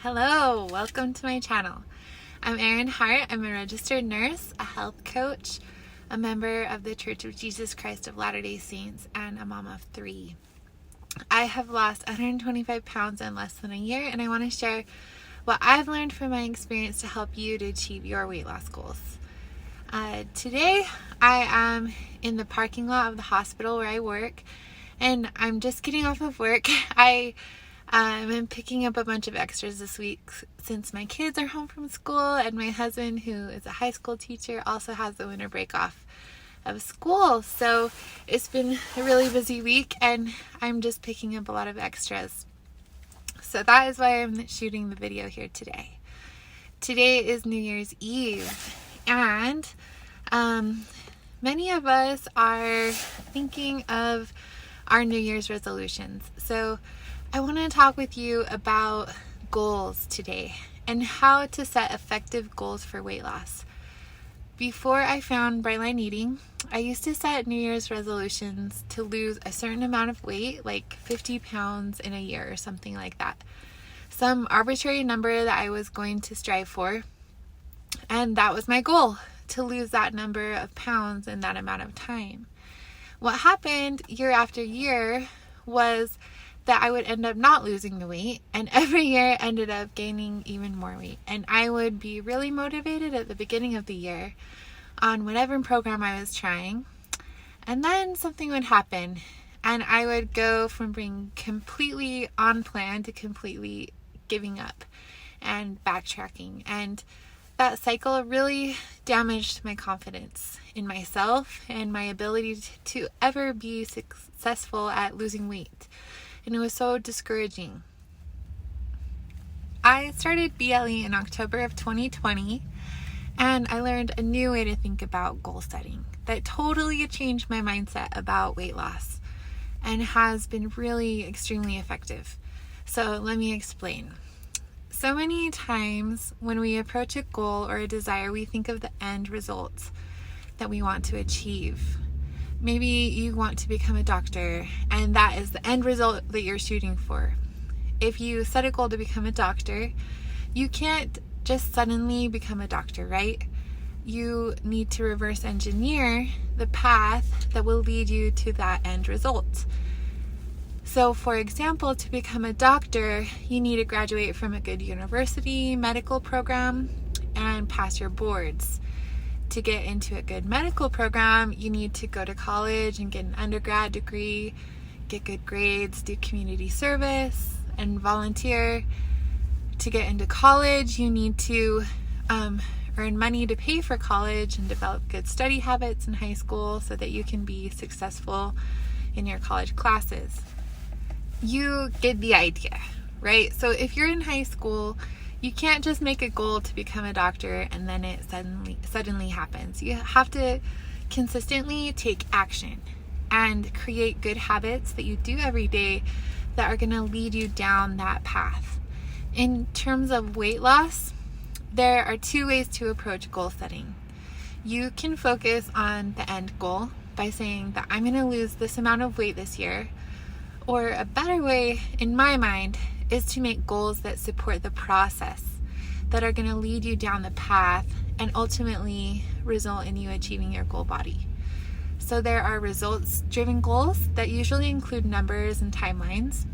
Hello, welcome to my channel. I'm Erin Hart. I'm a registered nurse, a health coach, a member of the Church of Jesus Christ of Latter-day Saints, and a mom of 3. I have lost 125 pounds in less than a year, and I want to share what I've learned from my experience to help you to achieve your weight loss goals. Today, I am in the parking lot of the hospital where I work, and I'm just getting off of work. I've been picking up a bunch of extras this week since my kids are home from school, and my husband, who is a high school teacher, also has the winter break off of school. So it's been a really busy week, and I'm just picking up a lot of extras. So that is why I'm shooting the video here today. Today is New Year's Eve, and many of us are thinking of our New Year's resolutions. So I want to talk with you about goals today and how to set effective goals for weight loss. Before I found Bright Line Eating, I used to set New Year's resolutions to lose a certain amount of weight, like 50 pounds in a year or something like that. Some arbitrary number that I was going to strive for, and that was my goal, to lose that number of pounds in that amount of time. What happened year after year was that I would end up not losing the weight, and every year ended up gaining even more weight. And I would be really motivated at the beginning of the year on whatever program I was trying, and then something would happen, and I would go from being completely on plan to completely giving up and backtracking. And that cycle really damaged my confidence in myself and my ability to ever be successful at losing weight. And it was so discouraging. I started BLE in October of 2020, and I learned a new way to think about goal setting that totally changed my mindset about weight loss and has been really extremely effective. So let me explain. So many times when we approach a goal or a desire, we think of the end results that we want to achieve. Maybe you want to become a doctor, and that is the end result that you're shooting for. If you set a goal to become a doctor, you can't just suddenly become a doctor, right? You need to reverse engineer the path that will lead you to that end result. So, for example, to become a doctor, you need to graduate from a good university, medical program, and pass your boards. To get into a good medical program, you need to go to college and get an undergrad degree, get good grades, do community service, and volunteer. To get into college, you need to earn money to pay for college and develop good study habits in high school so that you can be successful in your college classes. You get the idea, right? So if you're in high school, you can't just make a goal to become a doctor and then it suddenly happens. You have to consistently take action and create good habits that you do every day that are going to lead you down that path. In terms of weight loss, there are 2 ways to approach goal setting. You can focus on the end goal by saying that I'm going to lose this amount of weight this year. Or a better way, in my mind, is to make goals that support the process, that are going to lead you down the path and ultimately result in you achieving your goal body. So there are results-driven goals that usually include numbers and timelines,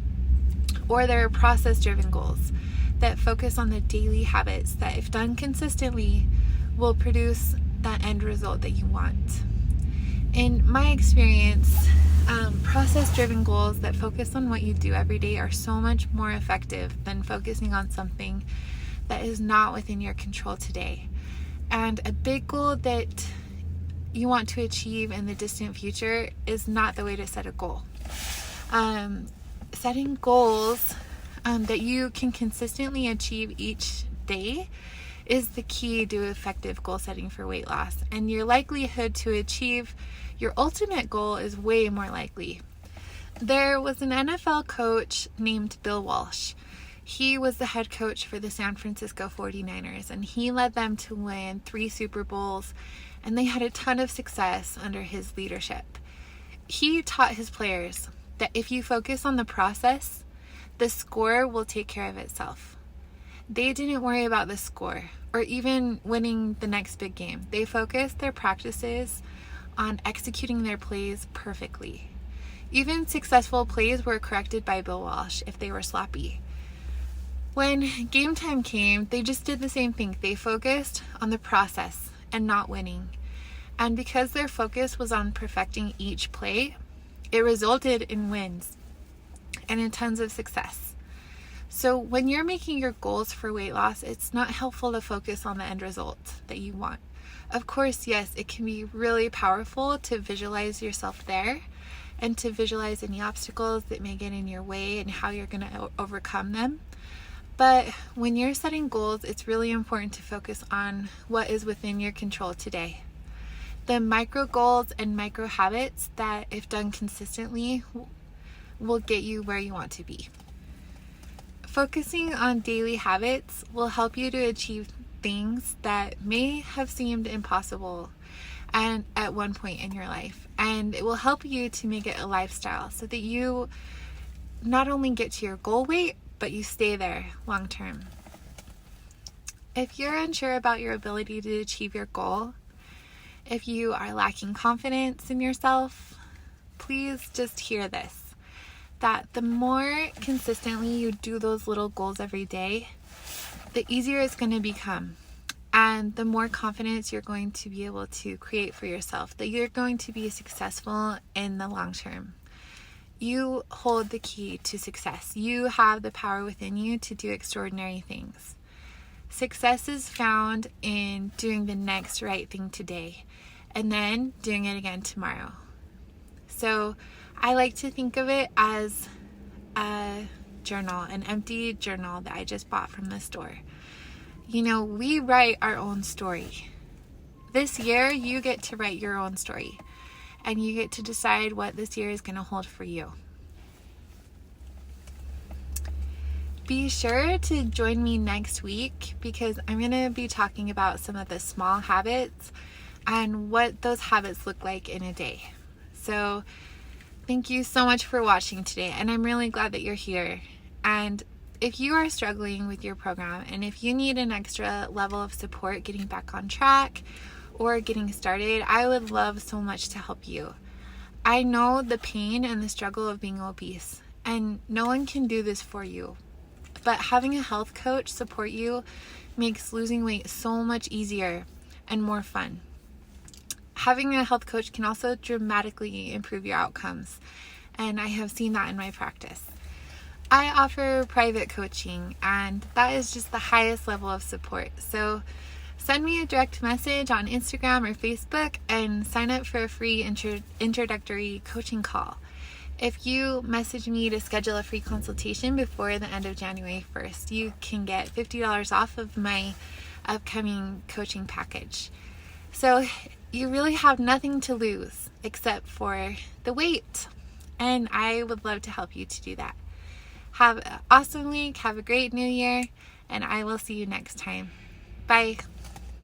or there are process-driven goals that focus on the daily habits that, if done consistently, will produce that end result that you want. In my experience, process-driven goals that focus on what you do every day are so much more effective than focusing on something that is not within your control today. And a big goal that you want to achieve in the distant future is not the way to set a goal. Setting goals that you can consistently achieve each day is the key to effective goal setting for weight loss, and your likelihood to achieve your ultimate goal is way more likely. There was an NFL coach named Bill Walsh. He was the head coach for the San Francisco 49ers, and he led them to win 3 Super Bowls, and they had a ton of success under his leadership. He taught his players that if you focus on the process, the score will take care of itself. They didn't worry about the score or even winning the next big game. They focused their practices on executing their plays perfectly. Even successful plays were corrected by Bill Walsh if they were sloppy. When game time came, they just did the same thing. They focused on the process and not winning. And because their focus was on perfecting each play, it resulted in wins and in tons of success. So when you're making your goals for weight loss, it's not helpful to focus on the end result that you want. Of course, yes, it can be really powerful to visualize yourself there and to visualize any obstacles that may get in your way and how you're going to overcome them. But when you're setting goals, it's really important to focus on what is within your control today. The micro goals and micro habits that, if done consistently, will get you where you want to be. Focusing on daily habits will help you to achieve things that may have seemed impossible and at one point in your life. And it will help you to make it a lifestyle so that you not only get to your goal weight, but you stay there long term. If you're unsure about your ability to achieve your goal, if you are lacking confidence in yourself, please just hear this, that the more consistently you do those little goals every day, the easier it's going to become. And the more confidence you're going to be able to create for yourself, that you're going to be successful in the long term. You hold the key to success. You have the power within you to do extraordinary things. Success is found in doing the next right thing today and then doing it again tomorrow. So I like to think of it as a journal, an empty journal that I just bought from the store. You know, we write our own story. This year, you get to write your own story. And you get to decide what this year is going to hold for you. Be sure to join me next week because I'm going to be talking about some of the small habits and what those habits look like in a day. So thank you so much for watching today, and I'm really glad that you're here. And if you are struggling with your program and if you need an extra level of support getting back on track or getting started, I would love so much to help you. I know the pain and the struggle of being obese, and no one can do this for you. But having a health coach support you makes losing weight so much easier and more fun. Having a health coach can also dramatically improve your outcomes, and I have seen that in my practice. I offer private coaching, and that is just the highest level of support. So send me a direct message on Instagram or Facebook and sign up for a free introductory coaching call. If you message me to schedule a free consultation before the end of January 1st, you can get $50 off of my upcoming coaching package. So you really have nothing to lose except for the weight, and I would love to help you to do that. Have an awesome week, have a great new year, and I will see you next time. Bye.